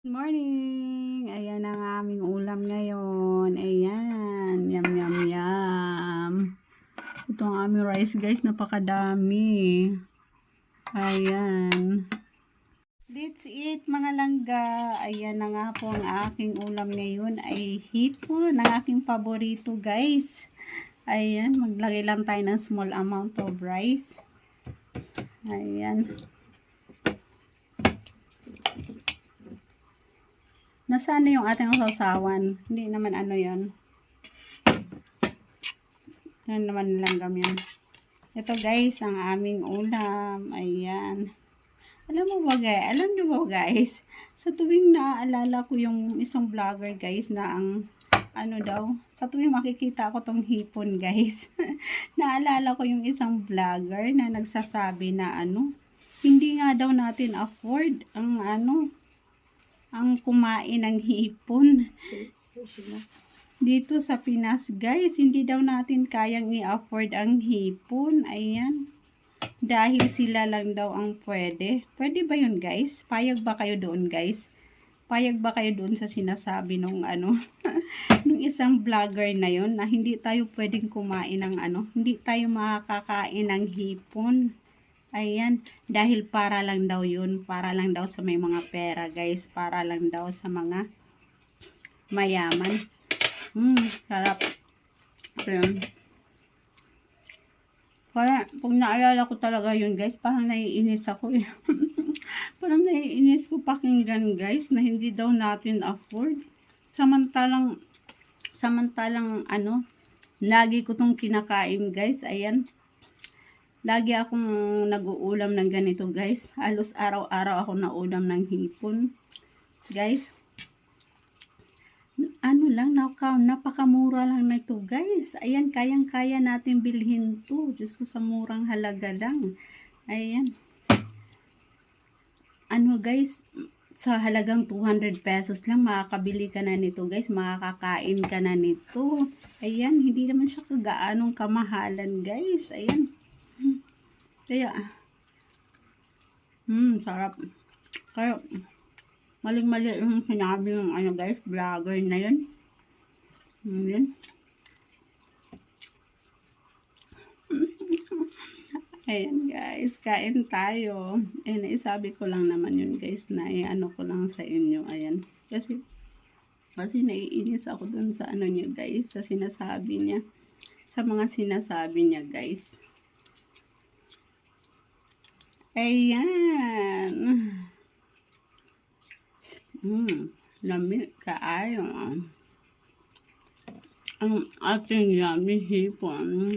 Good morning! Ayan ang aming ulam ngayon. Ayan. Yum, yum, yum. Ito ang aming rice guys. Napakadami. Ayan. Let's eat mga langga. Ayan na nga po ang aking ulam ngayon ay hipon. Ang aking paborito guys. Ayan. Maglagay lang tayo ng small amount of rice. Ayan. Nasaan na yung ating sausawan? Hindi naman ano yon. Yan naman langgam yan. Ito guys, ang aming ulam. Ayan. Alam nyo ba guys? Sa tuwing naaalala ko yung isang vlogger guys na ang ano daw, sa tuwing makikita ko tong hipon guys. Naalala ko yung isang vlogger na nagsasabi na hindi nga daw natin afford ang ang kumain ng hipon. Dito sa Pinas guys, hindi daw natin kayang i-afford ang hipon. Ayan. Dahil sila lang daw ang pwede. Pwede ba yun guys? Payag ba kayo doon guys? Payag ba kayo doon sa sinasabi nung nung isang vlogger na yun na hindi tayo pwedeng kumain ng hindi tayo makakain ng hipon. Ayan, dahil para lang daw yun, para lang daw sa may mga pera guys, para lang daw sa mga mayaman. Sarap. Ayan. Kaya, pag naalala ko talaga yun guys, parang naiinis ako eh. Parang naiinis ko pakinggan guys, na hindi daw natin afford. Samantalang lagi ko tong kinakain guys, ayan. Lagi akong nag-uulam ng ganito guys. Halos araw-araw ako naulam ng hipon. Guys, napakamura lang na ito guys. Ayan, kayang-kaya natin bilhin to. Diyos ko, sa murang halaga lang. Ayan. Guys, sa halagang 200 pesos lang, makakabili ka na nito guys. Makakakain ka na nito. Ayan, hindi naman siya kagaanong kamahalan guys. Ayan. Kaya, sarap. Kaya, maling-mali yung sinabi ng guys, vlogger na yun. Yun. Ayan guys, kain tayo. Naisabi ko lang naman yun guys, na ko lang sa inyo. Ayan. Kasi naiinis ako dun sa niya guys, sa sinasabi niya. Sa mga sinasabi niya guys. Ayan. Lamig kaayo. Ang ating yummy hipon.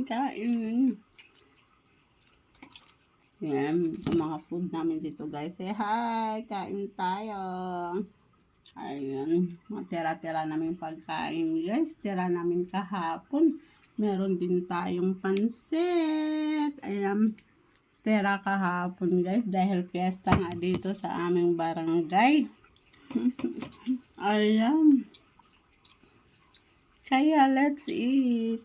Kain. Yan, mga food namin dito guys. Say hi, kain tayo. Ayun, tira-tira namin pagkain guys. Tira namin kahapon. Meron din tayong pansit. Ayan, tira kahapon guys. Dahil fiesta nga dito sa aming barangay. Ayan. Kaya let's eat.